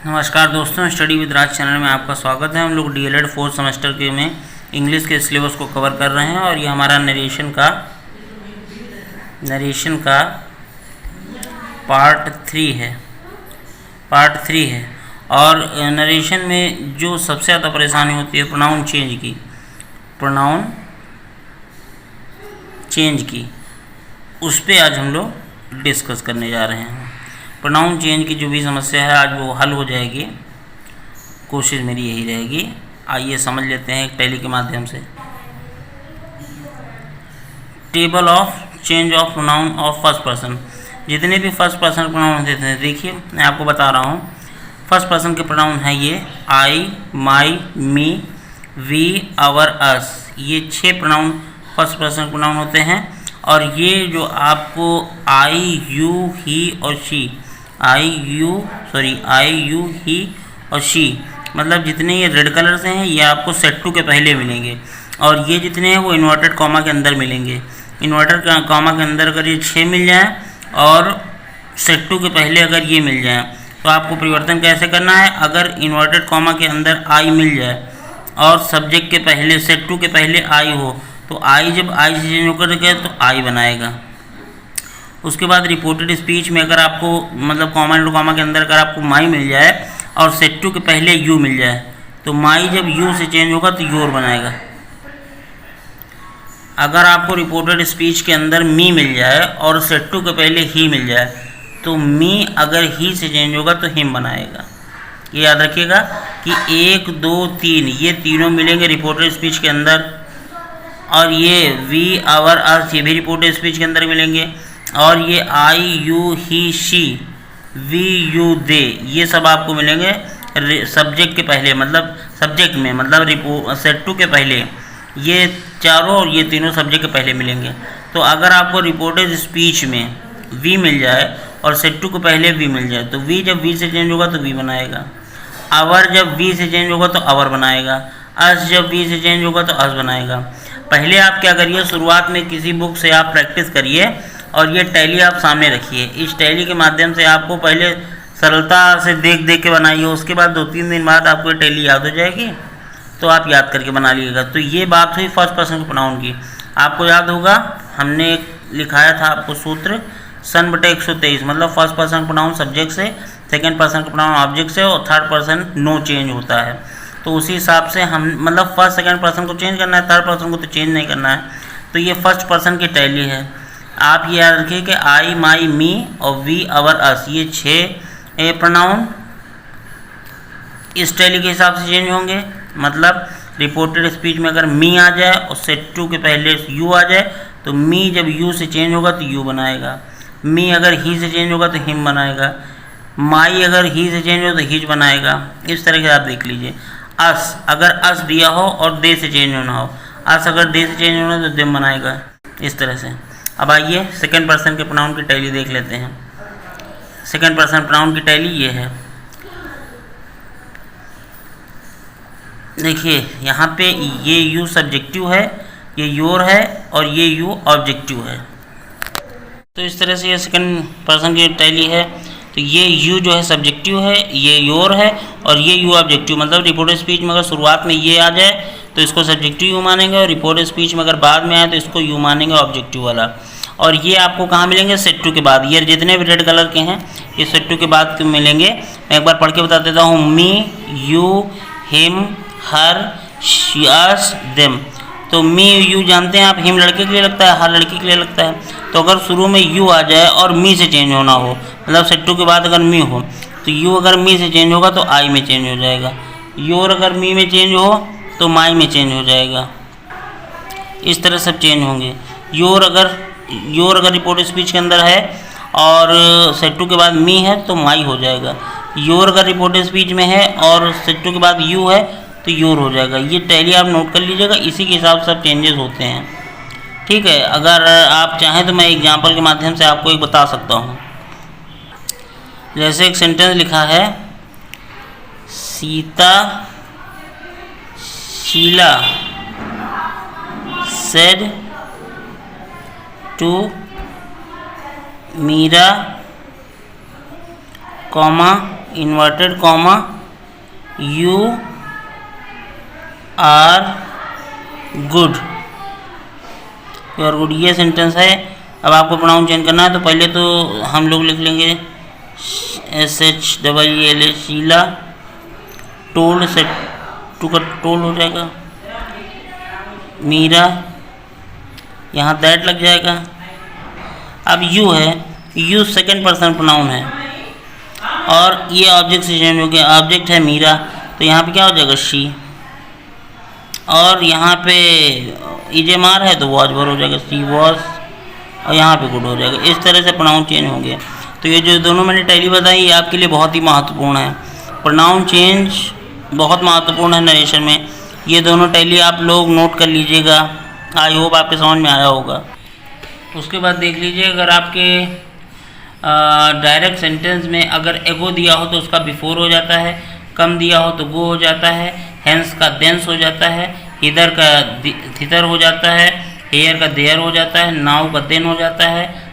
नमस्कार दोस्तों, study with Raj channel में आपका स्वागत है। हम लोग डीएलएड फोर्थ सेमेस्टर के में इंग्लिश के सिलेबस को कवर कर रहे हैं और ये हमारा नरेशन का पार्ट 3 है। और नरेशन में जो सबसे ज़्यादा परेशानी होती है प्रोनाउन चेंज की उस पर आज हम लोग डिस्कस करने जा रहे हैं। प्रोनाउन चेंज की जो भी समस्या है आज वो हल हो जाएगी, कोशिश मेरी यही रहेगी। आइए समझ लेते हैं एक टैली के माध्यम से। Table of change of pronoun of first person. जितने भी फर्स्ट पर्सन प्रोनाउन होते हैं, देखिए मैं आपको बता रहा हूँ। फर्स्ट पर्सन के प्रोनाउन है ये आई, माई, मी, वी, आवर, अस। ये 6 प्रोनाउन फर्स्ट पर्सन प्रोनाउन होते हैं। और ये जो आपको आई, यू, ही और शी, आई, यू, ही और शी, मतलब जितने ये रेड कलर से हैं ये आपको सेट टू के पहले मिलेंगे। और ये जितने हैं वो इन्वर्टेड कॉमा के अंदर मिलेंगे। इन्वर्टेड कॉमा के अंदर अगर ये 6 मिल जाए और सेट टू के पहले अगर ये मिल जाए तो आपको परिवर्तन कैसे करना है। अगर इन्वर्टेड कॉमा के अंदर आई मिल जाए और सब्जेक्ट के पहले सेट टू के पहले आई हो तो आई जब आई से चेंज होकर के तो आई बनाएगा। उसके बाद रिपोर्टेड स्पीच में अगर आपको मतलब कॉमा इंटू कॉमा के अंदर अगर आपको माई मिल जाए और सेट टू के पहले यू मिल जाए तो माई जब यू से चेंज होगा तो योर बनाएगा। अगर आपको रिपोर्टेड स्पीच के अंदर मी मिल जाए और सेट टू के पहले ही मिल जाए तो मी अगर ही से चेंज होगा तो हिम बनाएगा। ये याद रखिएगा कि 1, 2, 3 ये तीनों मिलेंगे रिपोर्टेड स्पीच के अंदर। और ये वी, आवर, अस ये भी रिपोर्टेड स्पीच के अंदर मिलेंगे। और ये I, you, he, she, we, you, they ये सब आपको मिलेंगे सब्जेक्ट के पहले, मतलब सब्जेक्ट में, मतलब सेट टू के पहले। ये चारों और ये तीनों सब्जेक्ट के पहले मिलेंगे। तो अगर आपको रिपोर्टेड स्पीच में वी मिल जाए और सेट टू के पहले वी मिल जाए तो वी जब वी से चेंज होगा तो वी बनाएगा। आवर जब वी से चेंज होगा तो आवर बनाएगा। अस जब वी से चेंज होगा तो अस बनाएगा। पहले आप क्या करिए, शुरुआत में किसी बुक से आप प्रैक्टिस करिए और ये टैली आप सामने रखिए। इस टैली के माध्यम से आपको पहले सरलता से देख के बनाइए। उसके बाद 2-3 दिन बाद आपको ये टैली याद हो जाएगी तो आप याद करके बना लीजिएगा। तो ये बात हुई फर्स्ट पर्सन के प्रोनाउन की। आपको याद होगा हमने लिखाया था आपको सूत्र सन/123, मतलब फर्स्ट पर्सन प्रोनाउन सब्जेक्ट से, सेकेंड पर्सन का प्रोनाउन ऑब्जेक्ट से और थर्ड पर्सन नो चेंज होता है। तो उसी हिसाब से हम मतलब फर्स्ट सेकेंड पर्सन को चेंज करना है, थर्ड पर्सन को तो चेंज नहीं करना है। तो ये फर्स्ट पर्सन की टैली है। आप ये याद रखिए कि आई, माई, मी और वी, आवर, अस ये 6 प्रोनाउन इस टैली के हिसाब से चेंज होंगे। मतलब रिपोर्टेड स्पीच में अगर मी आ जाए और सेट टू के पहले यू आ जाए तो मी जब यू से चेंज होगा तो यू बनाएगा। मी अगर ही से चेंज होगा तो हिम बनाएगा। माई अगर ही से चेंज हो तो हिज बनाएगा। इस तरह के आप देख लीजिए। अस अगर अस दिया हो और दे से चेंज होना हो, अस अगर दे से चेंज होना हो तो देम बनाएगा। इस तरह से। अब आइए सेकेंड पर्सन के प्रोनाउन की टैली देख लेते हैं। सेकेंड पर्सन प्रोनाउन की टैली ये है। देखिए यहाँ पे ये यू सब्जेक्टिव है, ये योर है और ये यू ऑब्जेक्टिव है। तो इस तरह से ये सेकेंड पर्सन की टैली है। तो ये यू जो है सब्जेक्टिव है, ये योर है और ये यू ऑब्जेक्टिव। मतलब रिपोर्टेड स्पीच में अगर शुरुआत में ये आ जाए तो इसको सब्जेक्टिव यू मानेंगे और रिपोर्टेड स्पीच में अगर बाद में आए तो इसको यू मानेंगे ऑब्जेक्टिव वाला। और ये आपको कहाँ मिलेंगे, सेट टू के बाद। ये जितने भी रेड कलर के हैं ये सेट टू के बाद मिलेंगे। मैं एक बार पढ़ के बता देता हूँ। Me, you, him, her, she, us, them. तो मी यू जानते हैं आप, हिम लड़के के लिए लगता है, हर लड़की के लिए लगता है। तो अगर शुरू में यू आ जाए और मी से चेंज होना हो, मतलब सेट टू के बाद अगर मी हो तो यू अगर मी से चेंज होगा तो आई में चेंज हो जाएगा। योर अगर मी में चेंज हो तो माई में चेंज हो जाएगा। इस तरह सब चेंज होंगे। योर अगर रिपोर्टेड स्पीच के अंदर है और सेट टू के बाद मी है तो माई हो जाएगा। योर अगर रिपोर्टेड स्पीच में है और सेट टू के बाद यू है तो योर हो जाएगा। ये टैली आप नोट कर लीजिएगा। इसी के हिसाब से सब चेंजेस होते हैं। ठीक है। अगर आप चाहें तो मैं एग्जाम्पल के माध्यम से आपको एक बता सकता हूँ। जैसे एक सेंटेंस लिखा है, Sita Sheela said to Meera, comma inverted comma you are good, you are good, ये सेंटेंस है। अब आपको प्रोनाउन चेंज करना है तो पहले तो हम लोग लिख लेंगे SHEEL, शीला। टोल्ड से टू का टोल्ड हो जाएगा। मीरा, यहाँ दैट लग जाएगा। अब यू है, यू सेकंड पर्सन प्रोनाउन है और ये ऑब्जेक्ट से चेंज हो गया। ऑब्जेक्ट है मीरा, तो यहाँ पे क्या हो जाएगा शी, और यहाँ पे इजेमार है तो वॉज वर हो जाएगा सी वॉज, और यहाँ पे गुड हो जाएगा। इस तरह से प्रोनाउन चेंज हो गया। तो ये जो दोनों मैंने टैली बताई ये आपके लिए बहुत ही महत्वपूर्ण है। प्रोनाउन चेंज बहुत महत्वपूर्ण है नरेशन में। ये दोनों टैली आप लोग नोट कर लीजिएगा। आई होप आपके समझ में आया होगा। उसके बाद देख लीजिए, अगर आपके डायरेक्ट सेंटेंस में अगर एगो दिया हो तो उसका बिफोर हो जाता है, कम दिया हो तो गो हो जाता है, हेंस का देंस हो जाता है, इधर का थितर हो जाता है, हेयर का देयर हो जाता है, नाउ का देन हो जाता है,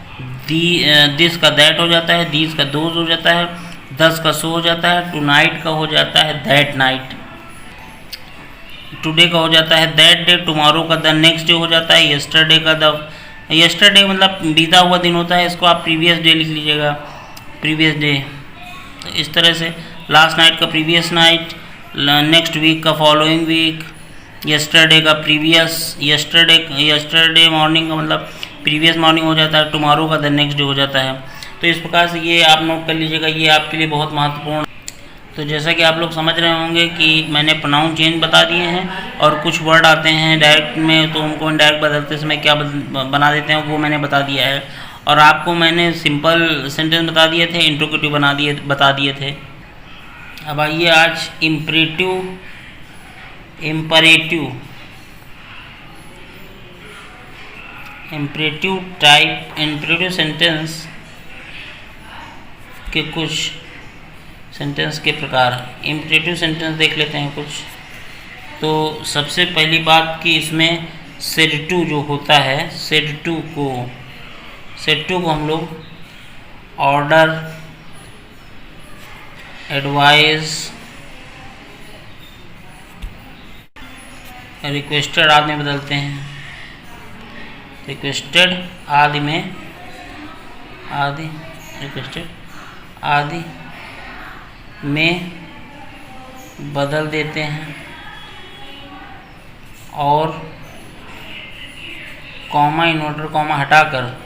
दिस का दैट हो जाता है, दीज का दोज हो जाता है, दस का सो हो जाता है, टू नाइट का हो जाता है दैट नाइट, टुडे का हो जाता है दैट डे, टुमारो का द नेक्स्ट डे हो जाता है, यस्टरडे का द, यस्टरडे मतलब बीता हुआ दिन होता है, इसको आप प्रीवियस डे लिख लीजिएगा, प्रीवियस डे। तो इस तरह से लास्ट नाइट का प्रीवियस नाइट, नेक्स्ट वीक का फॉलोइंग वीक, यस्टरडे का प्रीवियस, यस्टरडे मॉर्निंग का मतलब प्रीवियस मॉर्निंग हो जाता है, टुमारो का द नेक्स्ट डे हो जाता है। तो इस प्रकार से ये आप नोट कर लीजिएगा, ये आपके लिए बहुत महत्वपूर्ण। तो जैसा कि आप लोग समझ रहे होंगे कि मैंने प्रोनाउन चेंज बता दिए हैं और कुछ वर्ड आते हैं डायरेक्ट में तो उनको इनडायरेक्ट बदलते समय क्या बना देते हैं वो मैंने बता दिया है। और आपको मैंने सिंपल सेंटेंस बता दिए थे, इंट्रोगेटिव बता दिए थे। अब आइए आज इम्परेटिव सेंटेंस के कुछ सेंटेंस के प्रकार, इम्परेटिव सेंटेंस देख लेते हैं कुछ। तो सबसे पहली बात कि इसमें सेड टू जो होता है, सेड टू को हम लोग ऑर्डर, एडवाइस, रिक्वेस्टेड आदि में बदलते हैं। रिक्वेस्टेड आदि में, रिक्वेस्टेड आदि में बदल देते हैं और कॉमा इन्वर्टर कॉमा हटाकर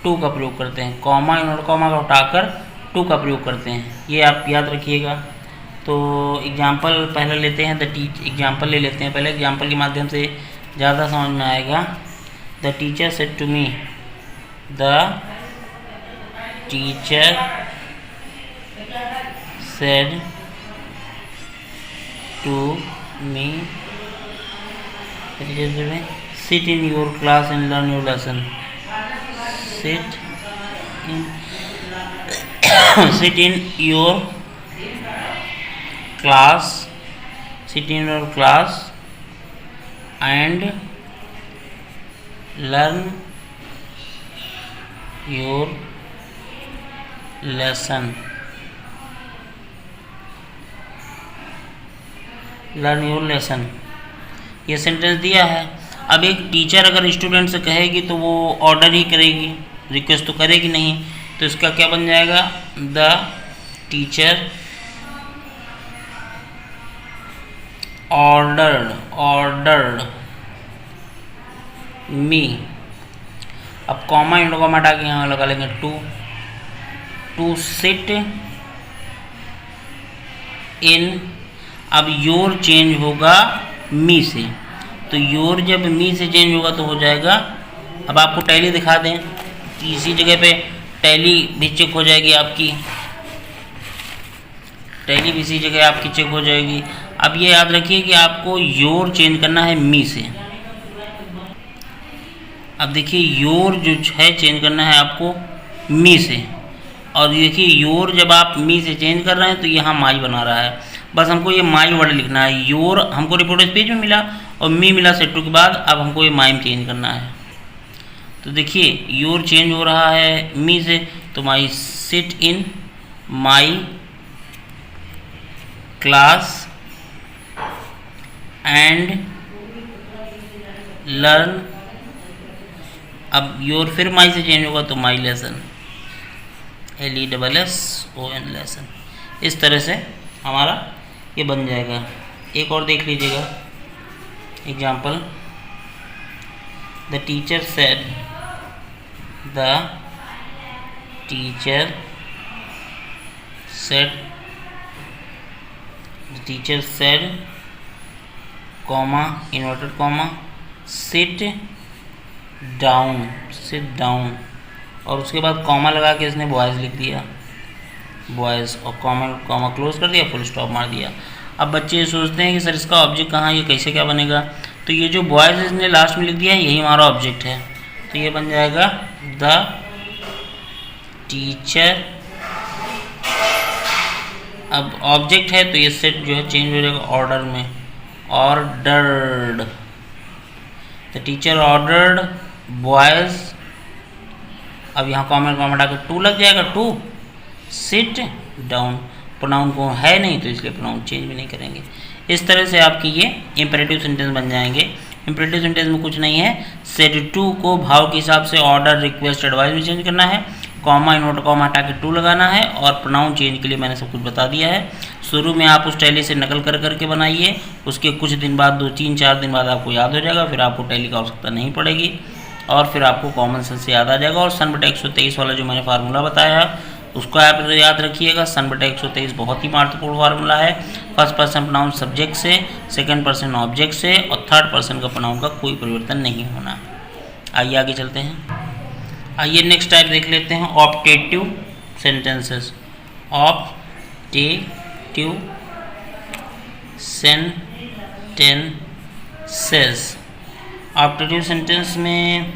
टू का प्रयोग करते हैं। कॉमा इन्वर्टर कॉमा का हटाकर टू का प्रयोग करते हैं, ये आप याद रखिएगा। तो एग्जाम्पल पहले लेते हैं, एग्जाम्पल ले लेते हैं पहले। एग्जाम्पल के माध्यम से ज़्यादा समझ में आएगा। The teacher said to me, the teacher said to me, sit in your class and learn your lesson. Sit in your class, sit in your class and learn your lesson. Learn your lesson, ये sentence दिया है। अब एक teacher अगर student से कहेगी तो वो ऑर्डर ही करेगी, रिक्वेस्ट तो करेगी नहीं। तो इसका क्या बन जाएगा, द टीचर ऑर्डर्ड मी। अब कॉमा इंडो कॉमा हटा के यहाँ लगा लेंगे टू सिट इन। अब योर चेंज होगा मी से, तो योर जब मी से चेंज होगा तो हो जाएगा। अब आपको टैली दिखा दें, इसी जगह पे टैली भी चेक हो जाएगी आपकी, टैली भी इसी जगह आपकी चेक हो जाएगी। अब ये याद रखिए कि आपको योर चेंज करना है मी से। अब देखिए योर जो है चेंज करना है आपको मी से, और देखिए योर जब आप मी से चेंज कर रहे हैं तो यहाँ माई बना रहा है। बस हमको ये माई वर्ड लिखना है। योर हमको रिपोर्ट स्पीच में मिला और मी मिला सेट टू के बाद, अब हमको ये माई में चेंज करना है। तो देखिए योर चेंज हो रहा है मी से, तो my sit in my class and learn. अब योर फिर माई से चेंज होगा तो माई लेसन, LESSON लेसन। इस तरह से हमारा ये बन जाएगा। एक और देख लीजिएगा example. The teacher said, the teacher said comma inverted comma sit down, और उसके बाद कॉमा लगा के इसने बॉयज़ लिख दिया, बॉयज़, और कॉमा क्लोज कर दिया, फुल स्टॉप मार दिया। अब बच्चे सोचते हैं कि सर इसका ऑब्जेक्ट कहाँ है, ये कैसे क्या बनेगा। तो ये जो बॉयज़ इसने लास्ट में लिख दिया है यही हमारा ऑब्जेक्ट है। तो ये बन जाएगा द टीचर। अब ऑब्जेक्ट है तो ये सेट जो है चेंज हो जाएगा ऑर्डर में, ordered. The teacher ordered boys. अब यहाँ कॉमेंट हटा के टू लग जाएगा, टू सिट डाउन। प्रोनाउन को है नहीं तो इसलिए प्रोनाउन चेंज भी नहीं करेंगे। इस तरह से आपकी ये इंपेरेटिव सेंटेंस बन जाएंगे। इंपेरेटिव सेंटेंस में कुछ नहीं है, सेड टू को भाव के हिसाब से ऑर्डर, रिक्वेस्ट, एडवाइस में चेंज करना है, कॉमा इन्वर्ट कॉमा हटा के टू लगाना है, और प्रोनाउन चेंज के लिए मैंने सब कुछ बता दिया है। शुरू में आप उस टैली से नकल कर करके बनाइए, उसके कुछ दिन बाद 2-3-4 दिन बाद आपको याद हो जाएगा, फिर आपको टैली का आवश्यकता नहीं पड़ेगी, और फिर आपको कॉमन सेंस से याद आ जाएगा। और सन बटा 123 वाला जो मैंने फार्मूला बताया उसको आप याद रखिएगा। सन बटा 123 बहुत ही महत्वपूर्ण फार्मूला है। फर्स्ट पर्सन प्रोनाउन सब्जेक्ट से, सेकंड पर्सन ऑब्जेक्ट से, और थर्ड पर्सन का प्रोनाउन का कोई परिवर्तन नहीं होना। आइए आगे चलते हैं। आइए नेक्स्ट टाइप देख लेते हैं, optative sentences. Optative sentences. Optative sentence में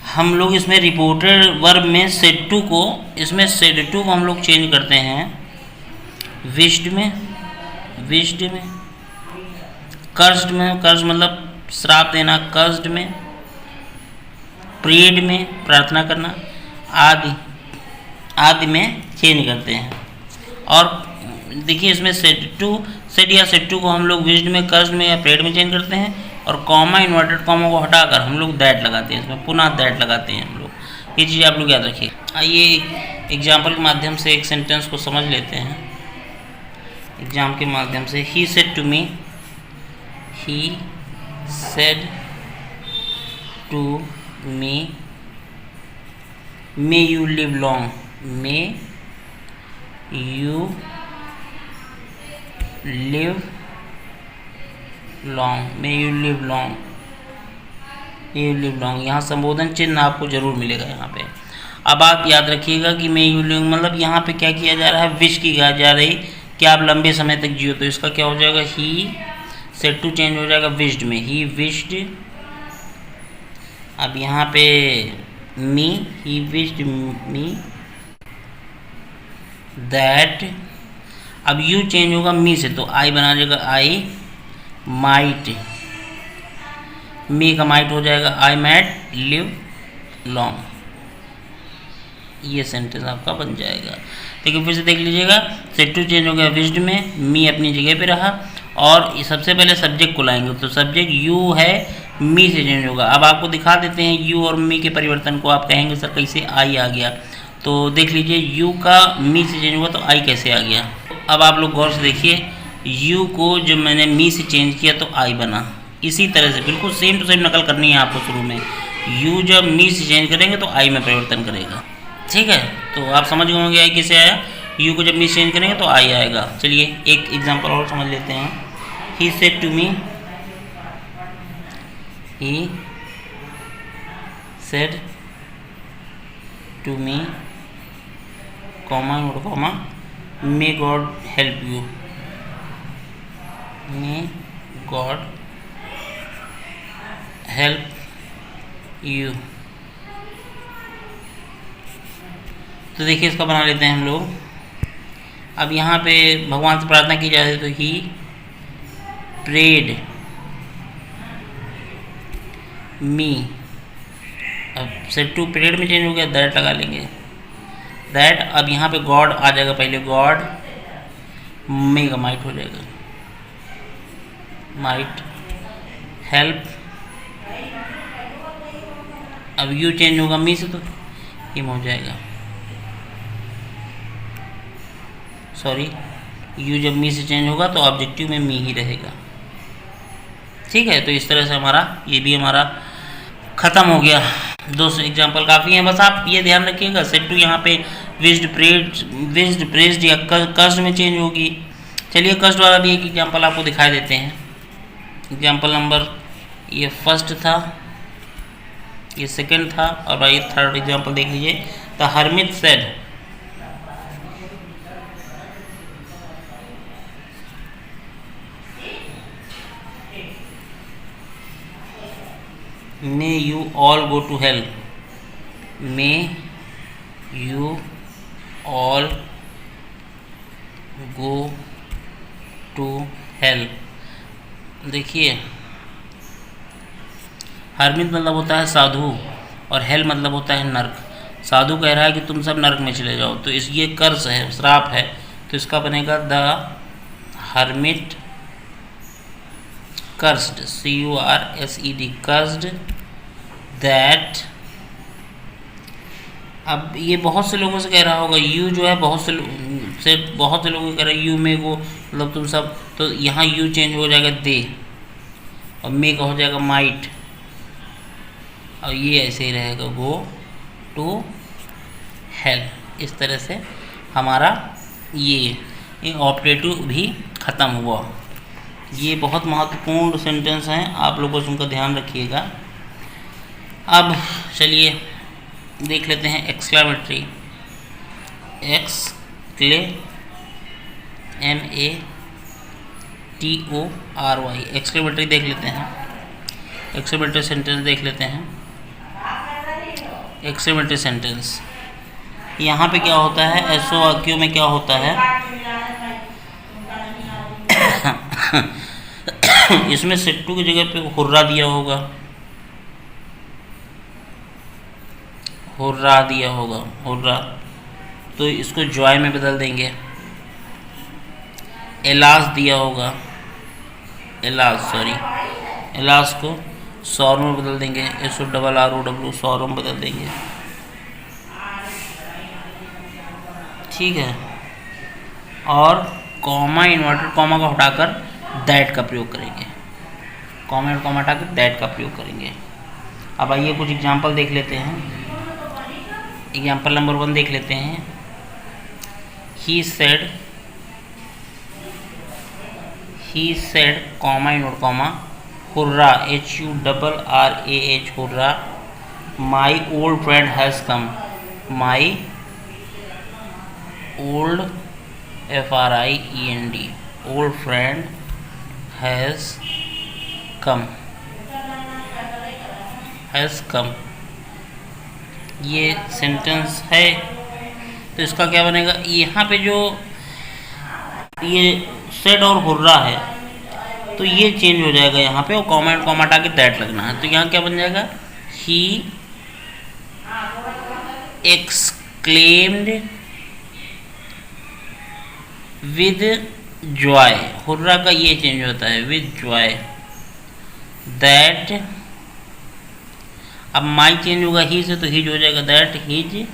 हम लोग इसमें रिपोर्टेड वर्ब में सेड टू को, इसमें सेड टू को हम लोग चेंज करते हैं विश्ड में, कर्स्ड में, कर्ज मतलब श्राप देना, कर्स्ड में, प्रेड में प्रार्थना करना, आदि में चेंज करते हैं। और देखिए इसमें सेड या सेड टू को हम लोग विश्ड में, कर्स्ड में या प्रेड में चेंज करते हैं, और कॉमा इन्वर्टेड कॉमा को हटाकर हम लोग दैट लगाते हैं, इसमें पुनः दैट लगाते हैं हम लोग। ये चीज़ आप लोग याद रखिए। आइए एग्जाम्पल के माध्यम से एक सेंटेंस को समझ लेते हैं। एग्जाम के माध्यम से, he said to me may you live long, may you live long. यहाँ संबोधन चिन्ह आपको जरूर मिलेगा यहाँ पे। अब आप याद रखिएगा कि मे यू लिव मतलब यहाँ पे क्या किया जा रहा है, विश की जा रही कि आप लंबे समय तक जियो। तो इसका क्या हो जाएगा, ही सेड टू चेंज हो जाएगा विश्ड में, ही विश्ड। अब यहाँ पे मी, ही विश्ड मी दैट। अब यू चेंज होगा मी से तो आई बना जाएगा आई माइट, मी का माइट हो जाएगा आई मैट लिव लॉन्ग। ये सेंटेंस आपका बन जाएगा। देखिए फिर से देख लीजिएगा, सेड टू चेंज हो गया विश्ड में, मी अपनी जगह पे रहा, और सबसे पहले सब्जेक्ट को लाएंगे तो सब्जेक्ट यू है, मी से चेंज होगा। अब आपको दिखा देते हैं यू और मी के परिवर्तन को। आप कहेंगे सर कैसे आई आ गया, तो देख लीजिए यू का मी से चेंज हुआ तो आई कैसे आ गया। अब आप लोग गौर से देखिए, यू को जब मैंने मी से चेंज किया तो आई बना। इसी तरह से बिल्कुल सेम टू सेम नकल करनी है आपको शुरू में। यू जब मी से चेंज करेंगे तो आई में परिवर्तन करेगा, ठीक है। तो आप समझ गए होंगे आई कैसे आया। यू को जब मी से चेंज करेंगे तो आई आएगा। चलिए एक एग्जांपल और समझ लेते हैं। He said to me, he said to me comma may God help you, may God help you. तो देखिए इसका बना लेते हैं हम लोग। अब यहाँ पे भगवान से प्रार्थना की जाती है तो ही प्रेड मी। अब सेड टू प्रेड में चेंज हो गया, दैट लगा लेंगे दैट। अब यहाँ पे गॉड आ जाएगा पहले, गॉड मेगामाइट हो जाएगा, माइट हेल्प। अब यू चेंज होगा मी से तो हिम हो जाएगा, सॉरी यू जब मी से चेंज होगा तो ऑब्जेक्टिव में मी ही रहेगा। ठीक है, तो इस तरह से हमारा ये भी हमारा ख़त्म हो गया। 2 एग्जाम्पल काफ़ी हैं, बस आप ये ध्यान रखिएगा सेट टू यहाँ पे विज्ड प्रेज्ड या कस्ड में चेंज होगी। चलिए कस्ड वाला भी एक एग्जाम्पल आपको दिखाई देते हैं। एग्जाम्पल नंबर ये फर्स्ट था, ये सेकंड था, और ये थर्ड एग्जाम्पल देख लीजिए। The hermit said, may you all go to hell, may you all go to hell. देखिए हर्मित मतलब होता है साधु और हेल मतलब होता है नर्क। साधु कह रहा है कि तुम सब नर्क में चले जाओ, तो इस ये कर्ज है, श्राप है, तो इसका बनेगा the hermit cursed, cursed, cursed that। अब ये बहुत से लोगों से कह रहा होगा, यू जो है बहुत से लोगों को कह रहा है यू में गो, मतलब तुम सब, तो यहाँ यू चेंज हो जाएगा दे, और मे का हो जाएगा माइट, और ये ऐसे ही रहेगा गो टू हेल। इस तरह से हमारा ये ऑपरेटिव भी ख़त्म हुआ। ये बहुत महत्वपूर्ण सेंटेंस हैं, आप लोग बस उनका ध्यान रखिएगा। अब चलिए देख लेते हैं एक्सक्लेमेटरी, MEATORY, एक्सक्लेमेटरी देख लेते हैं, एक्सक्लेमेटरी सेंटेंस देख लेते हैं। एक्सक्लेमेटरी सेंटेंस यहाँ पे क्या होता है, SOQ में क्या होता है इसमें सेट्टू की जगह पे हुर्रा दिया होगा, हुर्रा दिया होगा, हुर्रा, तो इसको जॉय में बदल देंगे। एलास दिया होगा, एलास को सौर में बदल देंगे, SORROW सौर में बदल देंगे। ठीक है, और कॉमा इन्वर्टेड कॉमा को हटाकर दैट का प्रयोग करेंगे, कॉमा और कॉमा हटाकर दैट का प्रयोग करेंगे। अब आइए कुछ एग्जाम्पल देख लेते हैं। एग्जाम्पल नंबर 1 देख लेते हैं। He said comma invert comma hurrah HURRAH hurrah, my old friend has come, my old FRIEND old friend has come, ये सेंटेंस है। तो इसका क्या बनेगा, यहाँ पे जो ये सेड और हुर्रा है तो ये चेंज हो जाएगा यहाँ पे, और कॉमा एंड कॉमा हटा के दैट लगना है। तो यहाँ क्या बन जाएगा, he exclaimed with Joy, hurrah का ये चेंज होता है विद जॉय, दैट। अब माई चेंज होगा ही से, तो हिज हो जाएगा that his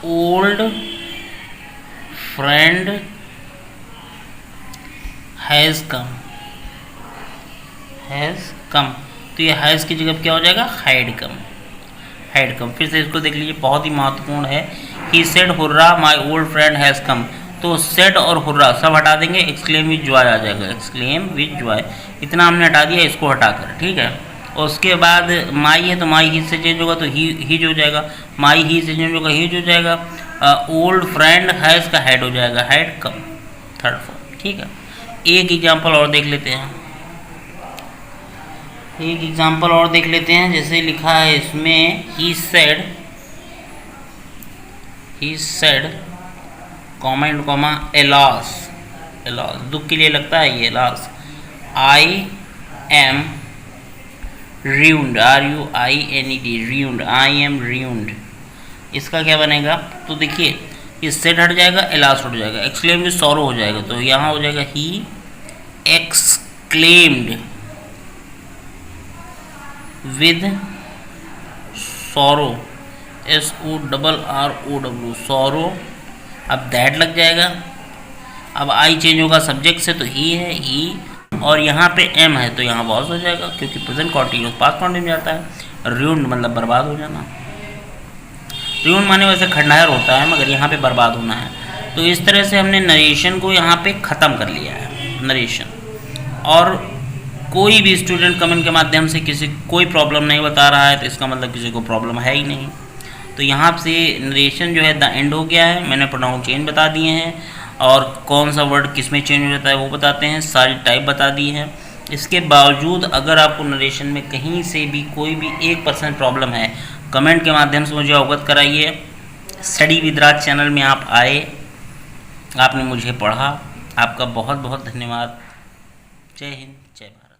old friend has come, तो ये हैज़ की जगह क्या हो जाएगा, हैड कम। फिर से इसको देख लीजिए, बहुत ही महत्वपूर्ण है। He said hurrah my old friend has come, तो सेड और हुर्रा सब हटा देंगे, एक्सक्लेम विद जॉय आ जाएगा, एक्सक्लेम विद जॉय। इतना हमने हटा दिया, इसको हटाकर, ठीक है। और उसके बाद माई है तो माई ही से चेंज होगा तो हिज हो जाएगा, माई ही से चेंज होगा हिज हो जाएगा, ओल्ड फ्रेंड हैज़ का हेड हो जाएगा, हेड कम, थर्ड फॉर्म। ठीक है, एक एग्जाम्पल और देख लेते हैं, जैसे लिखा है इसमें, he said comma and comma alas, दुख के लिए लगता है ये alas, I am ruined, RUINED, ruined, I am ruined। इसका क्या बनेगा, तो देखिए किससे हट जाएगा, एलास्ट हट जाएगा, एक्सक्लेम विद सॉरो हो जाएगा, तो यहाँ हो जाएगा he exclaimed with sorrow, SORROW sorrow. अब दैट लग जाएगा। अब आई चेंज होगा सब्जेक्ट से, तो ही है, ही, और यहाँ पे एम है तो यहाँ वॉज हो जाएगा, क्योंकि प्रेजेंट कॉन्टिन्यूस पास्ट कॉन्टिन्यूस जाता है। र्यून्ड मतलब बर्बाद हो जाना। र्यून्ड माने वैसे खंडहर होता है, मगर यहाँ पे बर्बाद होना है। तो इस तरह से हमने नरेशन को यहाँ पे ख़त्म कर लिया है, नरेशन। और कोई भी स्टूडेंट कमेंट के माध्यम से किसी कोई प्रॉब्लम नहीं बता रहा है, तो इसका मतलब किसी को प्रॉब्लम है ही नहीं। तो यहाँ से नरेशन जो है द एंड हो गया है। मैंने प्रोनाउन चेंज बता दिए हैं, और कौन सा वर्ड किस में चेंज हो जाता है वो बताते हैं, सारी टाइप बता दी है। इसके बावजूद अगर आपको नरेशन में कहीं से भी कोई भी 1% प्रॉब्लम है, कमेंट के माध्यम से मुझे अवगत कराइए। स्टडी विद राज चैनल में आप आए, आपने मुझे पढ़ा, आपका बहुत बहुत धन्यवाद। जय हिंद, जय भारत।